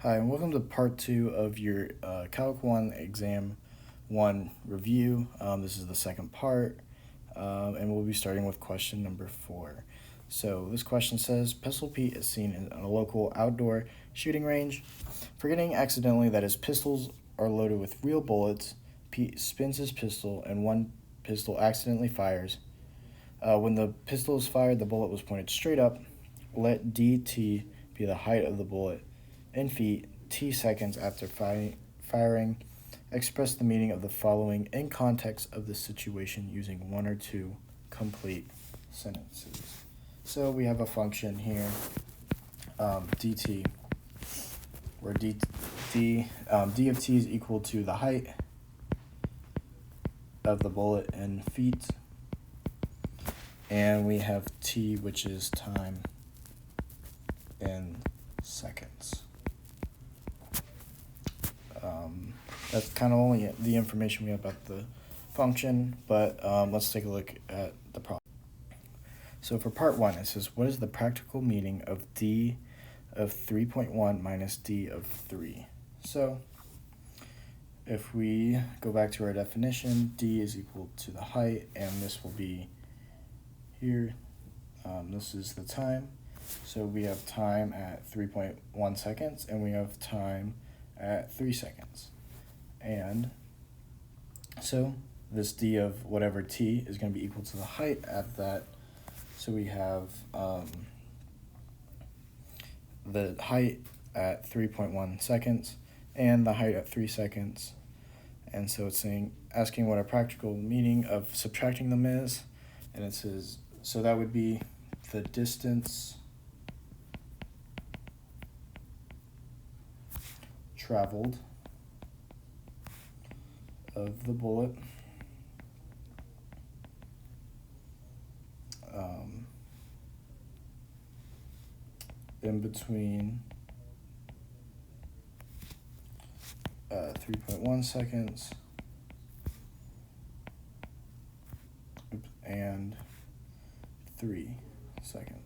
Hi, and welcome to part 2 of your Calc 1 Exam 1 review. This is the second part, and we'll be starting with question number 4. So this question says, Pistol Pete is seen in a local outdoor shooting range. Forgetting accidentally that his pistols are loaded with real bullets, Pete spins his pistol and one pistol accidentally fires. When the pistol is fired, the bullet was pointed straight up. Let dt be the height of the bullet in feet, t seconds after firing. Express the meaning of the following in context of the situation using one or two complete sentences. So we have a function here, dt, where d of t is equal to the height of the bullet in feet, and we have t, which is time in seconds. That's kind of only the information we have about the function, but let's take a look at the problem. So for part 1, it says, what is the practical meaning of d of 3.1 minus d of 3? So if we go back to our definition, d is equal to the height, and this will be here. This is the time. So we have time at 3.1 seconds, and we have time at 3 seconds. And so this d of whatever t is going to be equal to the height at that. So we have the height at 3.1 seconds and the height at 3 seconds. And so it's asking what a practical meaning of subtracting them is. And it says, so that would be the distance traveled of the bullet in between 3.1 seconds and 3 seconds.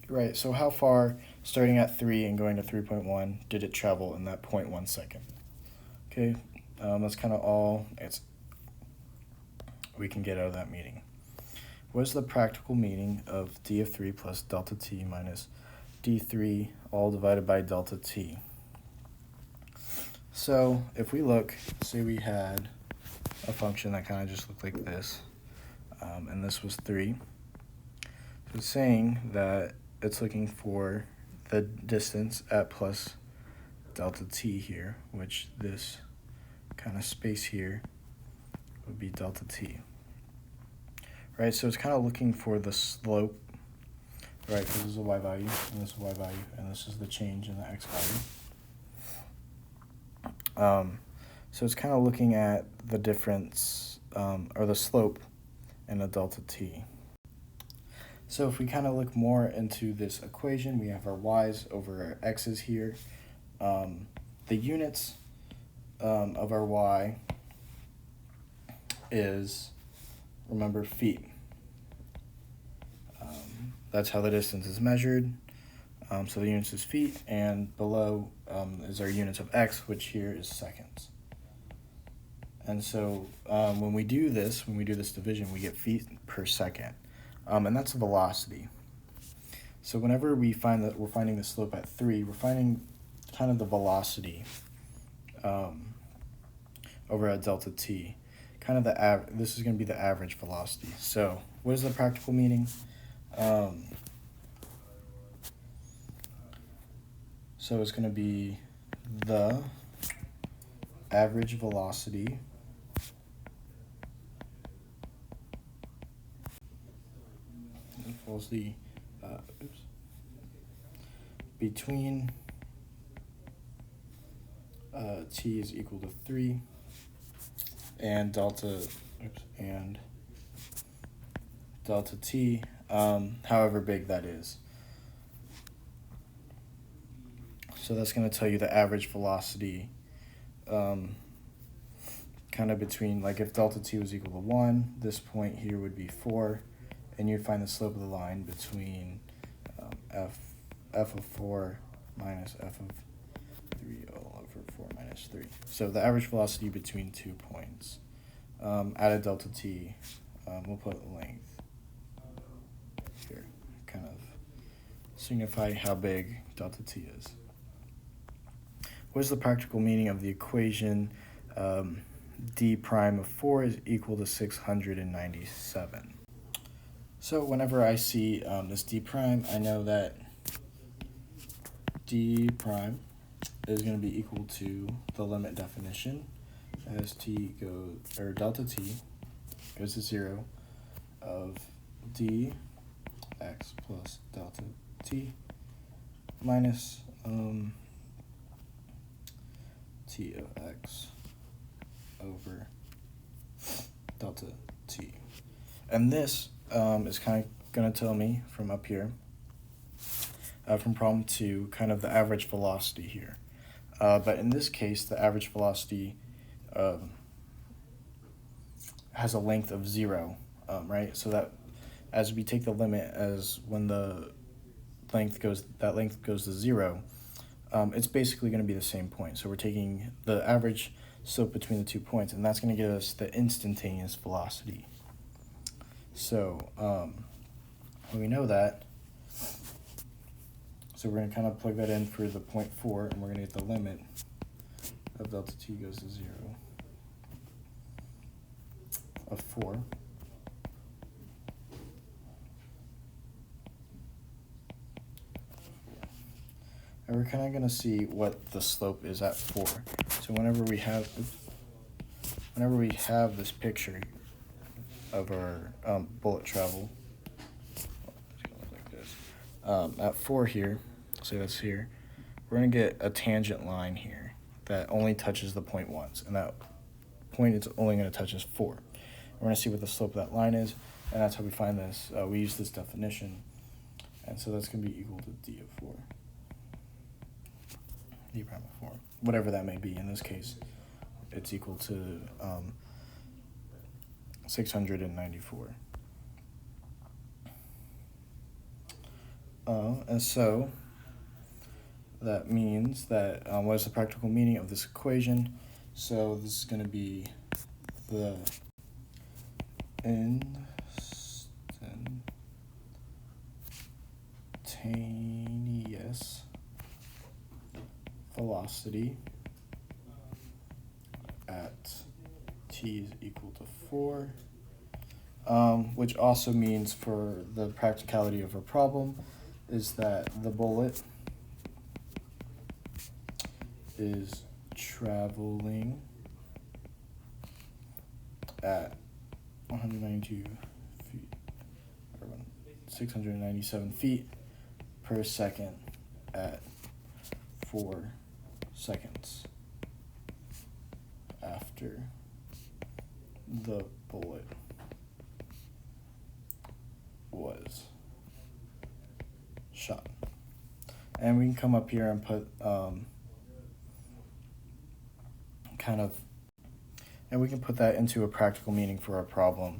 Right, so how far, starting at 3 and going to 3.1, did it travel in that 0.1 second? Okay, that's kind of all we can get out of that meeting. What is the practical meaning of d of 3 plus delta t minus d3 all divided by delta t? So if we look, say we had a function that kind of just looked like this, and this was 3. So it's saying that it's looking for the distance at plus delta t here, which this kind of space here would be delta t. Right, so it's kind of looking for the slope, right, this is a y value, and this is a y value, and this is the change in the x value. So it's kind of looking at the difference, or the slope in a delta t. So if we kind of look more into this equation, we have our y's over our x's here. The units of our y is, remember, feet. That's how the distance is measured. So the units is feet, and below is our units of x, which here is seconds. And so when we do this division, we get feet per second. And that's the velocity. So whenever we find that we're finding the slope at 3, we're finding kind of the velocity over at delta t. Kind of this is going to be the average velocity. So what is the practical meaning? So it's going to be the average velocity between t is equal to 3 and delta t, however big that is. So that's going to tell you the average velocity kind of between, like if delta t was equal to 1, this point here would be 4, and you'd find the slope of the line between f of 4 minus f of 3 all over 4 minus 3. So the average velocity between 2 points. At a delta t, we'll put length here, kind of signify how big delta t is. What is the practical meaning of the equation d prime of 4 is equal to 697? So whenever I see this d prime, I know that d prime is going to be equal to the limit definition as t goes, or delta t goes to 0 of d x plus delta t minus t of x over delta t. And this is kind of going to tell me from up here, from problem 2, kind of the average velocity here. But in this case, the average velocity has a length of 0, right? So that as we take the limit as when the length goes to 0, it's basically going to be the same point. So we're taking the average slope between the 2 points, and that's going to give us the instantaneous velocity. So when we know that, so we're going to kind of plug that in for the point 4, and we're going to get the limit of delta t goes to 0 of 4. And we're kind of going to see what the slope is at 4. So whenever we have this picture of our bullet travel, like this, at 4 here, say that's here, we're going to get a tangent line here that only touches the point once, and that point is only going to touch us 4. We're going to see what the slope of that line is, and that's how we find this. We use this definition, and so that's going to be equal to d of 4. D prime of 4, whatever that may be. In this case, it's equal to 694. And so that means that what is the practical meaning of this equation? So this is going to be the instantaneous velocity at t is equal to 4, which also means for the practicality of our problem is that the bullet is traveling at 192 feet, or 697 feet per second at 4 seconds after the bullet was shot. And we can come up here and put and we can put that into a practical meaning for our problem.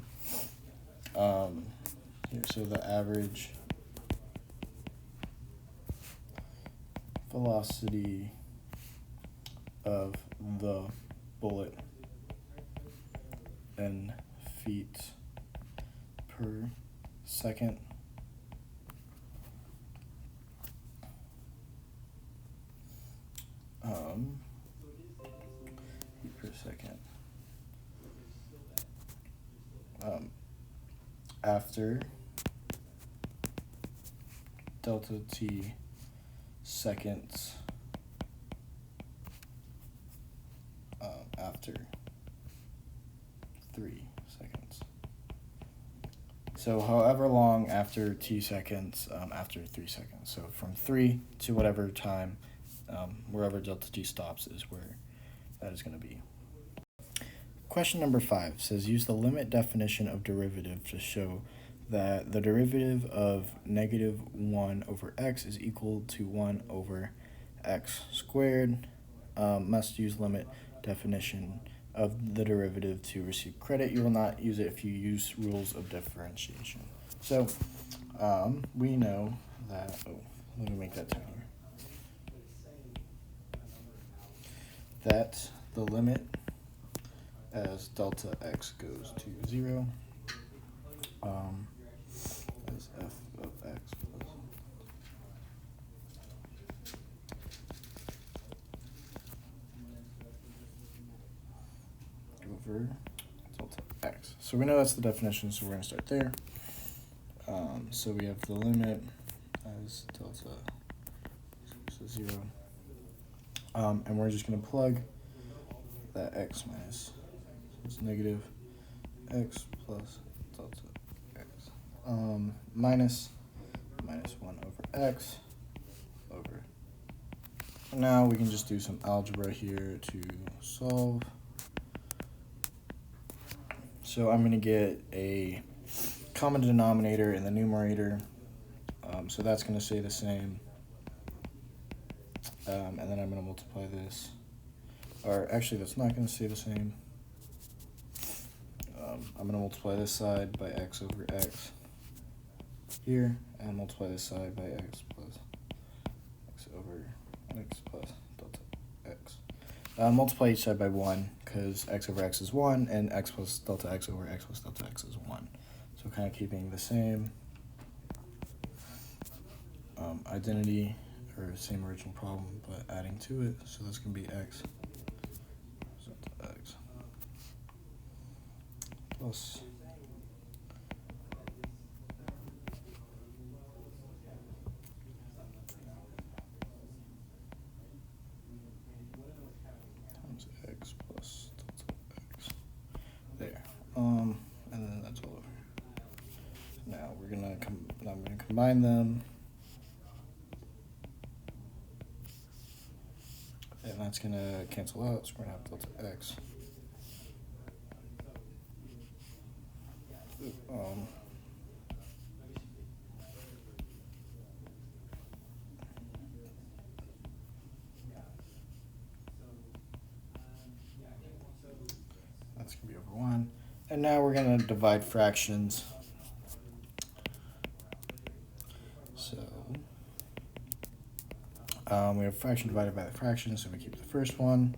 Here, so the average velocity of the bullet in feet per second feet per second after delta t seconds after 3 seconds. So however long after t seconds after 3 seconds. So from 3 to whatever time, wherever delta t stops is where that is going to be. Question number 5 says use the limit definition of derivative to show that the derivative of negative 1 over x is equal to 1 over x squared. Must use limit definition of the derivative to receive credit. You will not use it if you use rules of differentiation. So we know that, let me make that tinier. that the limit as delta x goes to 0 is f of x plus over delta x. So we know that's the definition, so we're going to start there. So we have the limit as delta equals to 0. And we're just going to plug that x minus, so it's negative x plus delta x. Minus 1 over x over. Now we can just do some algebra here to solve. So I'm going to get a common denominator in the numerator. So that's going to stay the same. And then I'm going to multiply this. Or actually, that's not going to stay the same. I'm going to multiply this side by x over x here, and multiply this side by x plus x over x plus delta x. Multiply each side by 1, because x over x is 1, and x plus delta x over x plus delta x is 1. So kind of keeping the same identity, or same original problem, but adding to it. So that's going to be x delta x plus times x plus delta x. There. And then that's all over. Now I'm gonna combine them. And that's gonna cancel out, so we're gonna have delta x. That's gonna be over 1. And now we're gonna divide fractions. So we have fraction divided by the fraction, so we keep the first one.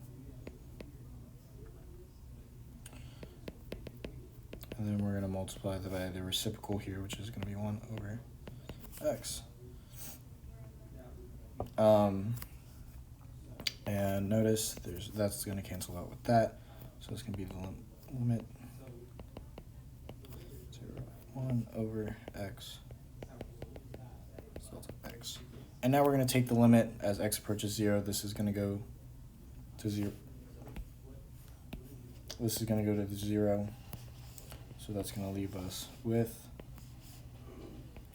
And then we're going to multiply by the reciprocal here, which is going to be 1 over x. And notice that's going to cancel out with that. So it's going to be the limit 0, 1 over x delta x. And now we're going to take the limit as x approaches 0. This is going to go to 0. This is going to go to 0. So that's going to leave us with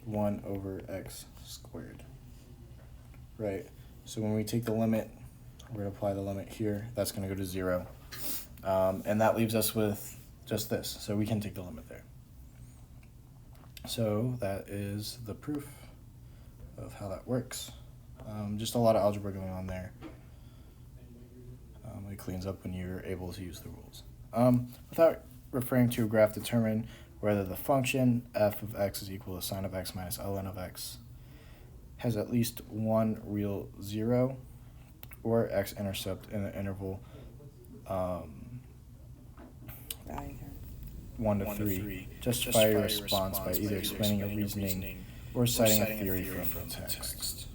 1 over x squared. Right. So when we take the limit, we're going to apply the limit here. That's going to go to 0. And that leaves us with just this. So we can take the limit there. So that is the proof of how that works. Just a lot of algebra going on there. It cleans up when you're able to use the rules. Without referring to a graph, determine whether the function f of x is equal to sine of x minus ln of x has at least one real 0 or x-intercept in the interval 1 to 3. Justify your response by either explaining a reasoning or citing a theory from the text.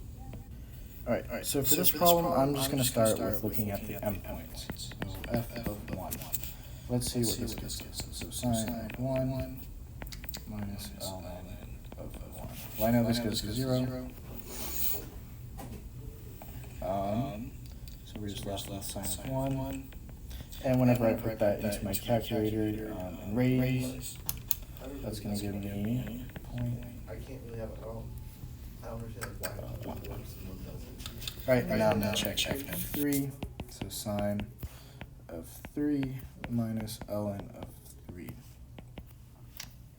Alright, so for this problem, I'm just going to start with looking at the endpoints. So f of 1. Let's see what this gives us. So sine of 1 minus ln of 1. Well, I know this goes to 0. So we're just left with sine of 1. And whenever I put that into my calculator in radians, that's going to give me I can't really have it all. I don't understand why. 1. Alright, and now I'm going to check f of 3. So sine of 3 minus ln of 3.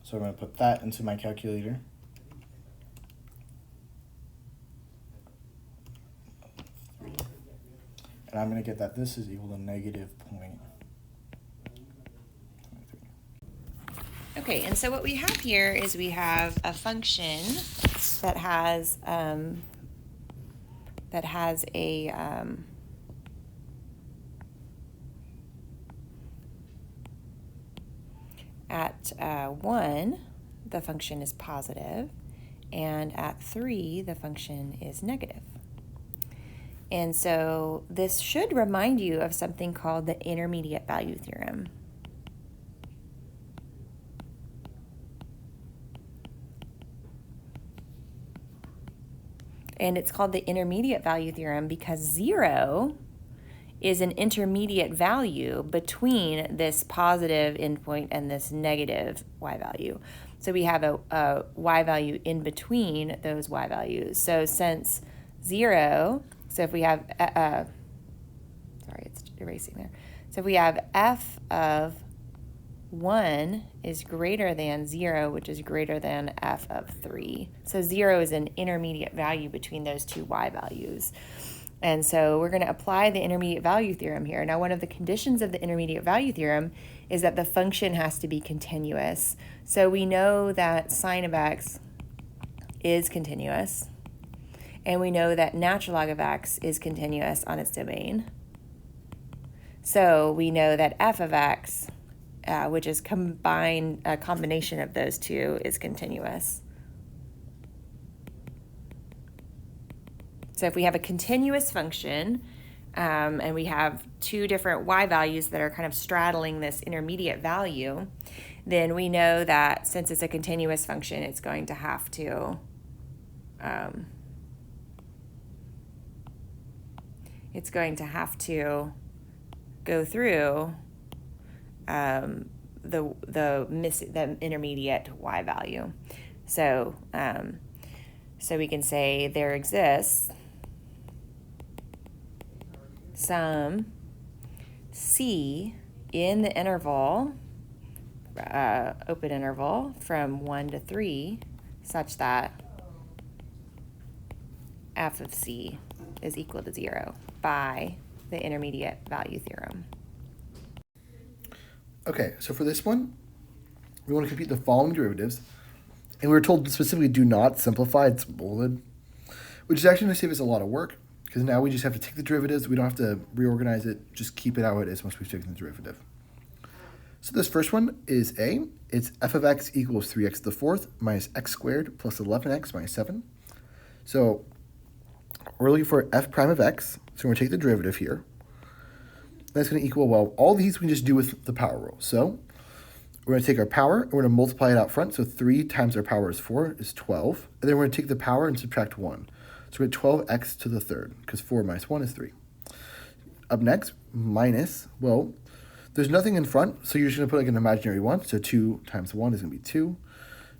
So I'm going to put that into my calculator. And I'm going to get that this is equal to negative 0.23. Okay, and so what we have here is we have a function that has a At 1, the function is positive, and at 3, the function is negative. And so this should remind you of something called the intermediate value theorem. And it's called the intermediate value theorem because 0 is an intermediate value between this positive endpoint and this negative y value. So we have a y value in between those y values. So since 0, so if we have, sorry, it's erasing there. So if we have f of 1 is greater than 0, which is greater than f of 3. So 0 is an intermediate value between those two y values. And so we're going to apply the intermediate value theorem here. Now, one of the conditions of the intermediate value theorem is that the function has to be continuous. So we know that sine of x is continuous, and we know that natural log of x is continuous on its domain. So we know that f of x, which is a combination of those two, is continuous. So if we have a continuous function, and we have two different y values that are kind of straddling this intermediate value, then we know that since it's a continuous function, it's going to have to go through the intermediate y value. So we can say there exists some c in the interval, open interval, from 1 to 3, such that f of c is equal to 0 by the intermediate value theorem. Okay, so for this one, we want to compute the following derivatives. And we were told specifically do not simplify, it's bolded, which is actually going to save us a lot of work because now we just have to take the derivatives. We don't have to reorganize it, just keep it how it is once we've taken the derivative. So this first one is A. It's f of x equals 3x to the fourth minus x squared plus 11x minus 7. So we're looking for f prime of x. So we're going to take the derivative here. That's going to equal, well, all these we can just do with the power rule. So we're going to take our power, and we're going to multiply it out front. So 3 times our power is 4 is 12. And then we're going to take the power and subtract 1. So we get 12x to the third, because 4 minus 1 is 3. Up next, minus, well, there's nothing in front, so you're just going to put like an imaginary 1. So 2 times 1 is going to be 2.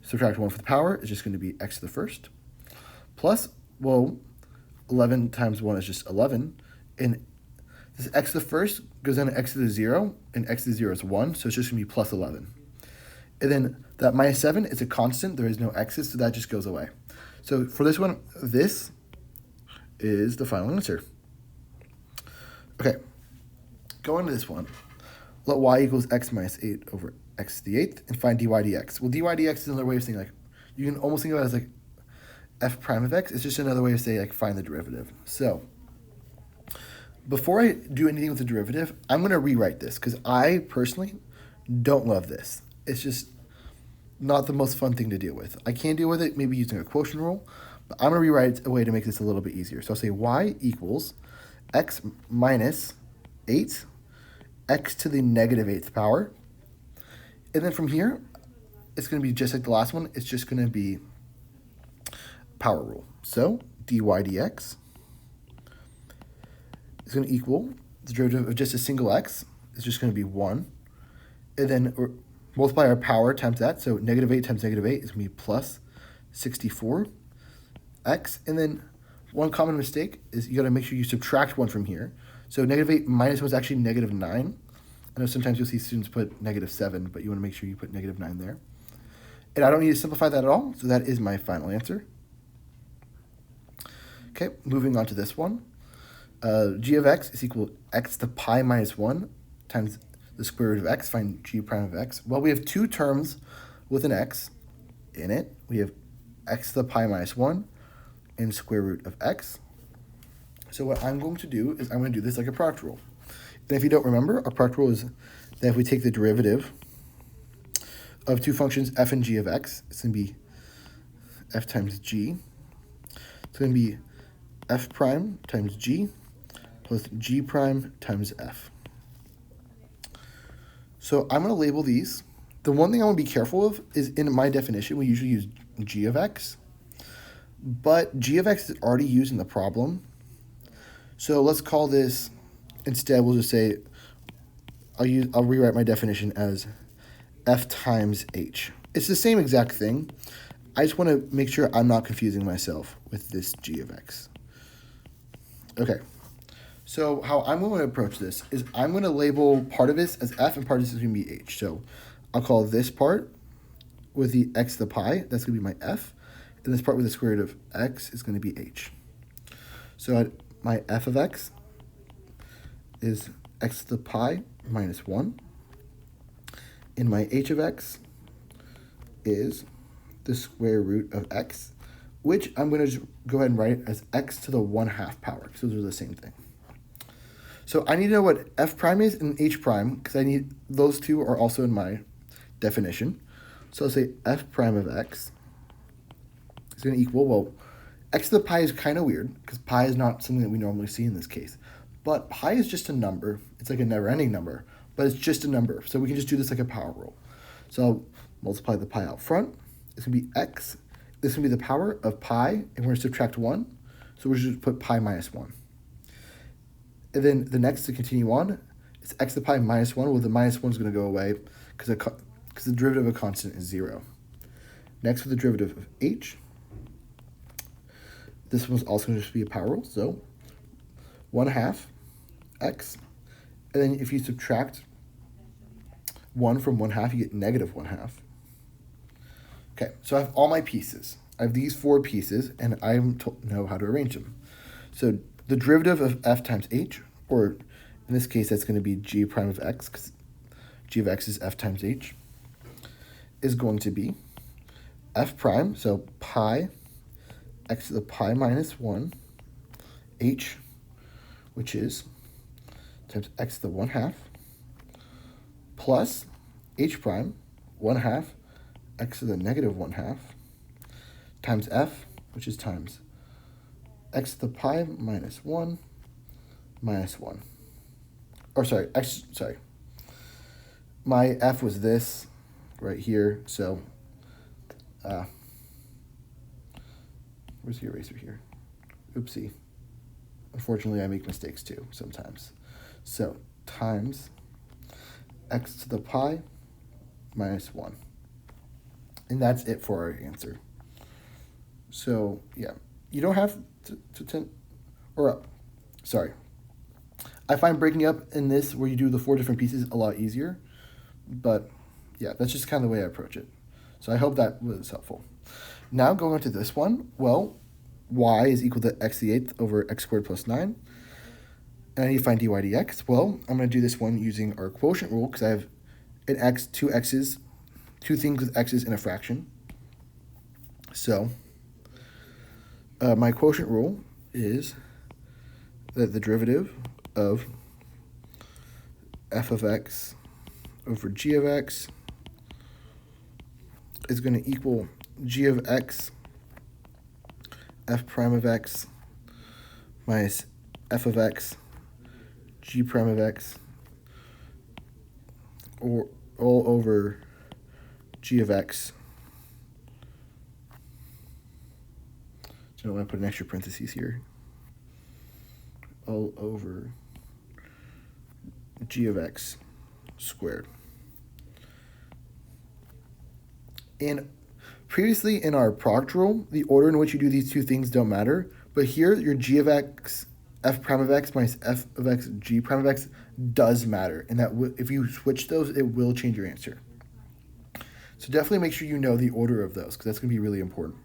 Subtract 1 for the power is just going to be x to the first. Plus, well, 11 times 1 is just 11. And this x to the first goes down to x to the 0, and x to the 0 is 1, so it's just going to be plus 11. And then that minus 7 is a constant. There is no x's, so that just goes away. So for this one, this is the final answer. Okay, going to this one. Let y equals x minus 8 over x to the 8th, and find dy dx. Well, dy dx is another way of saying, like, you can almost think of it as, like, f prime of x. It's just another way of saying, like, find the derivative. So before I do anything with the derivative, I'm going to rewrite this because I personally don't love this. It's just not the most fun thing to deal with. I can deal with it maybe using a quotient rule, but I'm going to rewrite a way to make this a little bit easier. So I'll say y equals x minus 8, x to the negative 8th power. And then from here, it's going to be just like the last one. It's just going to be power rule. So dy dx is going to equal the derivative of just a single x is just going to be 1. And then multiply our power times that. So negative 8 times negative 8 is going to be plus 64x. And then one common mistake is you got to make sure you subtract 1 from here. So negative 8 minus 1 is actually negative 9. I know sometimes you'll see students put negative 7, but you want to make sure you put negative 9 there. And I don't need to simplify that at all, so that is my final answer. Okay, moving on to this one. G of x is equal to x to pi minus 1 times the square root of x. Find g prime of x. Well, we have two terms with an x in it. We have x to the pi minus 1 and square root of x. So what I'm going to do is I'm going to do this like a product rule. And if you don't remember, our product rule is that if we take the derivative of two functions f and g of x. It's going to be f times g. It's going to be f prime times g plus g prime times f. So I'm going to label these. The one thing I want to be careful of is in my definition, we usually use g of x. But g of x is already used in the problem. So let's call this, instead we'll just say, I'll rewrite my definition as f times h. It's the same exact thing. I just want to make sure I'm not confusing myself with this g of x. Okay, so how I'm going to approach this is I'm going to label part of this as f and part of this is going to be h. So I'll call this part with the x to the pi, that's going to be my f, and this part with the square root of x is going to be h. So my f of x is x to the pi minus 1, and my h of x is the square root of x, which I'm going to just go ahead and write as x to the 1/2 power, because those are the same thing. So I need to know what f prime is and h prime, because I need those two are also in my definition. So I'll say f prime of x is going to equal, well, x to the pi is kind of weird, because pi is not something that we normally see in this case. But pi is just a number. It's like a never-ending number, but it's just a number. So we can just do this like a power rule. So I'll multiply the pi out front. It's going to be x. This is going to be the power of pi, and we're going to subtract 1. So we're just put pi minus 1. And then the next to continue on is x to the pi minus 1. Well, the minus 1 is going to go away because the derivative of a constant is 0. Next, with the derivative of h, this one's also going to just be a power rule. So 1/2 x. And then if you subtract 1 from 1/2, you get negative 1/2. Okay, so I have all my pieces. I have these 4 pieces, and I know how to arrange them. So the derivative of f times h, or in this case, that's going to be g prime of x, because g of x is f times h, is going to be f prime, so pi x to the pi minus 1, h, which is times x to the 1/2, plus h prime, 1/2, x to the negative 1/2, times f, which is times x to the pi minus 1 minus 1. Or sorry, my f was this right here, so where's the eraser here? Oopsie. Unfortunately, I make mistakes too sometimes. So times x to the pi minus 1. And that's it for our answer. So yeah, you don't have I find breaking up in this where you do the 4 different pieces a lot easier, but yeah, that's just kind of the way I approach it. So I hope that was helpful. Now going on to this one, well, y is equal to x to the 8th over x squared plus 9. And I need to find dy dx. Well, I'm going to do this one using our quotient rule because I have an x, two x's, two things with x's in a fraction. So my quotient rule is that the derivative of f of x over g of x is going to equal g of x f prime of x minus f of x g prime of x, or all over g of x. So I'm going to put an extra parentheses here. All over g of x squared. And previously in our product rule, the order in which you do these two things don't matter. But here, your g of x, f prime of x minus f of x, g prime of x does matter. And that if you switch those, it will change your answer. So definitely make sure you know the order of those, because that's going to be really important.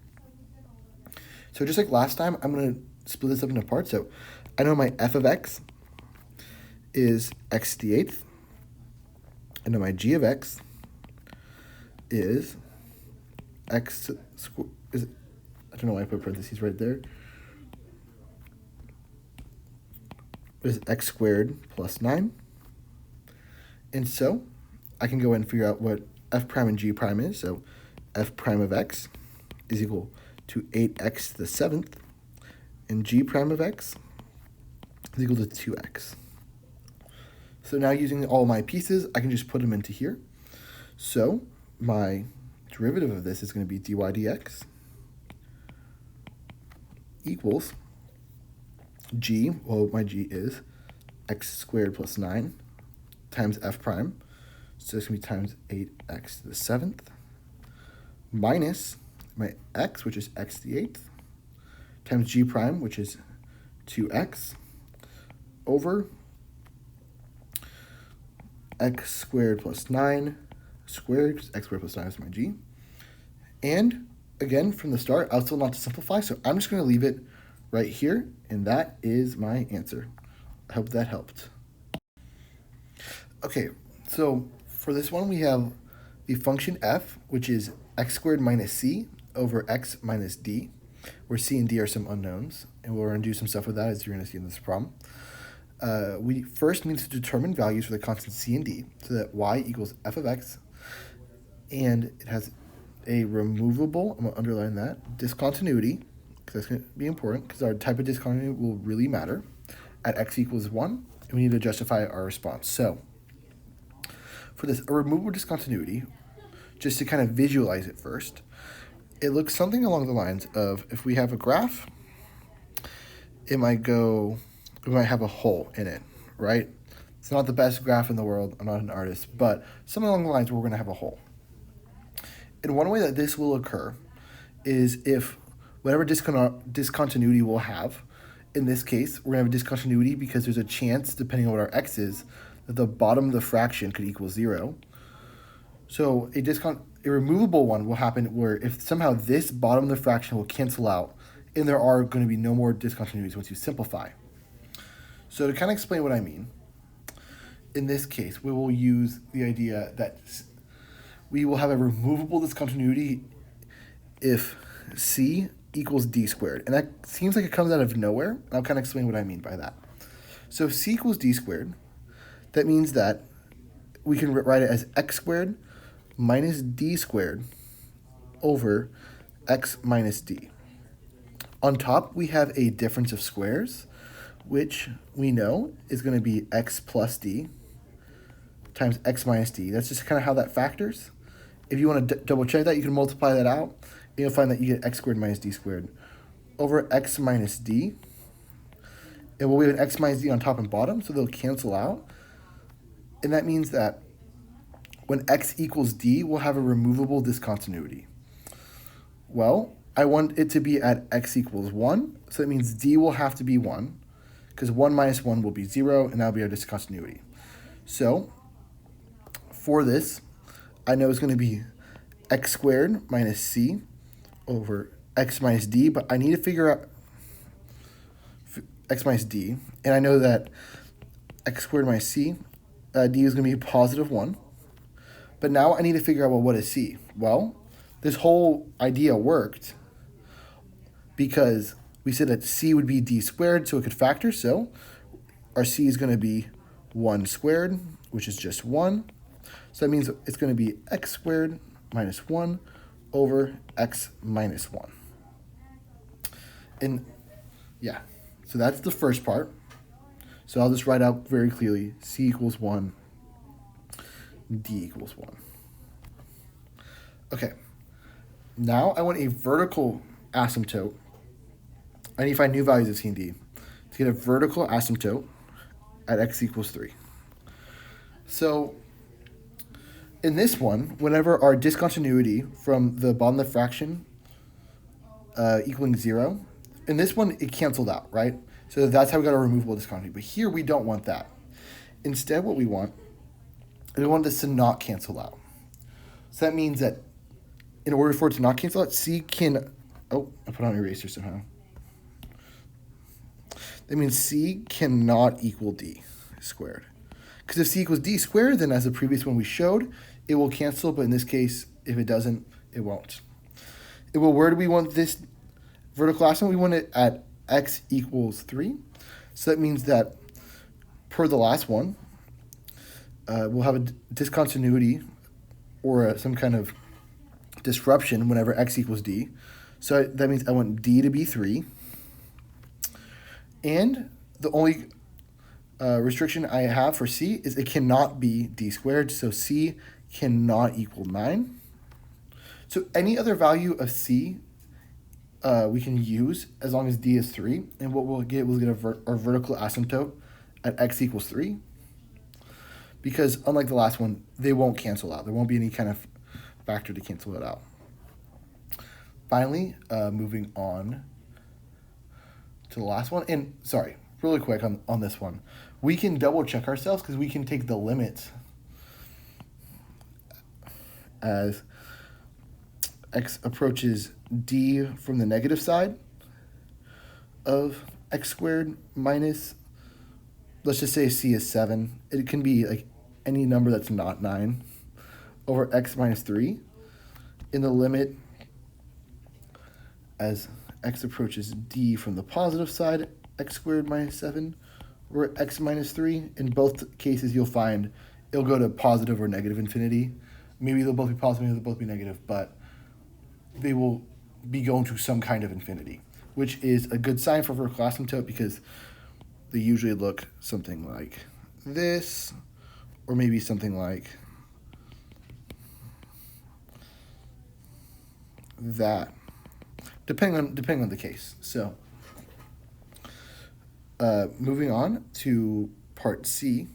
So just like last time, I'm going to split this up into parts. So I know my f of x is x to the 8th. I know my g of x is x is, I don't know why I put parentheses right there, is x squared plus 9. And so I can go ahead and figure out what f prime and g prime is. So f prime of x is equal to 8x to the 7th, and g prime of x is equal to 2x. So now using all my pieces, I can just put them into here. So my derivative of this is going to be dy dx equals g, well, my g is x squared plus 9 times f prime, so it's going to be times 8x to the 7th, minus my x, which is x to the 8th, times g prime, which is 2x, over x squared plus 9 squared, because x squared plus 9 is my g. And again, from the start, I was told not to simplify, so I'm just going to leave it right here, and that is my answer. I hope that helped. Okay, so for this one, we have the function f, which is x squared minus c over x minus d, where c and d are some unknowns, and we're going to do some stuff with that, as you're going to see in this problem. We first need to determine values for the constants c and d, so that y equals f of x, and it has a removable, I'm going to underline that, discontinuity, because that's going to be important, because our type of discontinuity will really matter, at x equals 1, and we need to justify our response. So, for this, a removable discontinuity, just to kind of visualize it first, it looks something along the lines of, if we have a graph, it might have a hole in it, right? It's not the best graph in the world, I'm not an artist, but something along the lines where we're going to have a hole. And one way that this will occur is if whatever discontinuity we'll have, in this case, we're going to have a discontinuity because there's a chance, depending on what our x is, that the bottom of the fraction could equal 0. So a removable one will happen where if somehow this bottom of the fraction will cancel out, and there are going to be no more discontinuities once you simplify. So to kind of explain what I mean, in this case, we will use the idea that we will have a removable discontinuity if c equals d squared. And that seems like it comes out of nowhere. I'll kind of explain what I mean by that. So if c equals d squared, that means that we can write it as x squared minus d squared over x minus d. On top, we have a difference of squares, which we know is going to be x plus d times x minus d. That's just kind of how that factors. If you want to double check that, you can multiply that out, and you'll find that you get x squared minus d squared over x minus d. And we'll have an x minus d on top and bottom, so they'll cancel out. And that means that when x equals d, we'll have a removable discontinuity. Well, I want it to be at x equals 1, so that means d will have to be 1, because 1 minus 1 will be 0, and that'll be our discontinuity. So, for this, I know it's going to be x squared minus c over x minus d, but I need to figure out x minus d, and I know that x squared minus c, d is going to be positive 1. But now I need to figure out, well, what is c? Well, this whole idea worked because we said that c would be d squared, so it could factor. So our c is going to be 1 squared, which is just 1. So that means it's going to be x squared minus 1 over x minus 1. And yeah, so that's the first part. So I'll just write out very clearly, c equals 1, d equals 1. Okay, now I want a vertical asymptote. I need to find new values of c and d to get a vertical asymptote at x equals 3. So in this one, whenever our discontinuity from the bottom of the fraction equaling 0, in this one it canceled out, right? So that's how we got a removable discontinuity. But here we don't want that. Instead, what we want is we want this to not cancel out. So that means that in order for it to not cancel out, c can, oh, I put on an eraser somehow. That means c cannot equal d squared. Because if c equals d squared, then as the previous one we showed, it will cancel, but in this case, if it doesn't, it won't. Well, where do we want this vertical asymptote? We want it at x equals 3. So that means that per the last one, we'll have a discontinuity or some kind of disruption whenever x equals d. So that means I want d to be 3. And the only restriction I have for c is it cannot be d squared, so c cannot equal 9. So any other value of c we can use as long as d is 3, and what we'll get our vertical asymptote at x equals 3, because unlike the last one, they won't cancel out. There won't be any kind of factor to cancel it out. Finally, moving on to the last one, and sorry, really quick on this one, we can double check ourselves because we can take the limit as x approaches d from the negative side of x squared minus, let's just say c is 7. It can be like any number that's not 9 over x minus 3 in the limit as x approaches d from the positive side, x squared minus 7 over x minus 3. In both cases, you'll find it'll go to positive or negative infinity. Maybe they'll both be positive, maybe they'll both be negative, but they will be going to some kind of infinity, which is a good sign for vertical asymptote because they usually look something like this, or maybe something like that, depending on the case. So moving on to part C,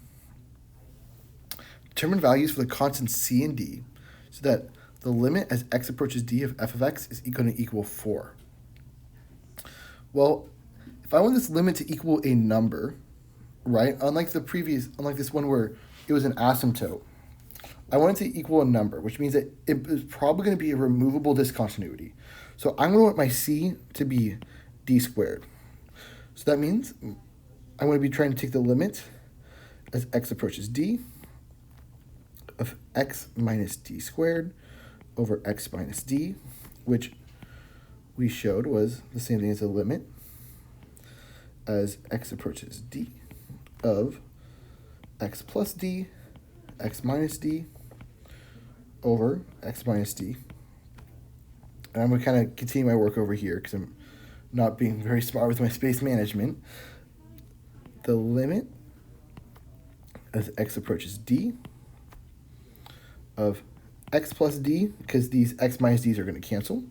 determine values for the constants c and d so that the limit as x approaches d of f of x is going to equal 4. Well, if I want this limit to equal a number, right, unlike this one where it was an asymptote, I want it to equal a number, which means that it is probably going to be a removable discontinuity. So I'm going to want my c to be d squared. So that means I'm going to be trying to take the limit as x approaches d of x minus d squared over x minus d, which we showed was the same thing as the limit as x approaches d of x plus d, x minus d over x minus d. And I'm going to kind of continue my work over here because I'm not being very smart with my space management. The limit as x approaches d of x plus d, because these x minus d's are going to cancel,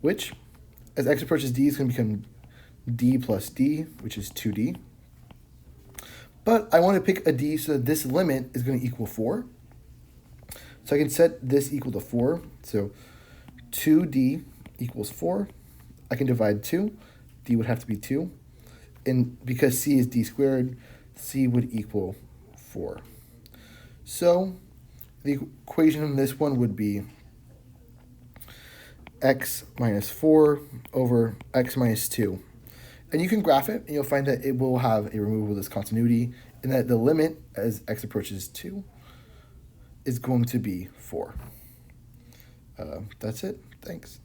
which as x approaches d is going to become d plus d, which is 2d. But I want to pick a d so that this limit is going to equal 4. So I can set this equal to 4. So 2d equals 4. I can divide 2. D would have to be 2. And because c is d squared, c would equal 4. So the equation in this one would be x minus 4 over x minus 2. And you can graph it, and you'll find that it will have a removable discontinuity, and that the limit as x approaches 2 is going to be 4. That's it. Thanks.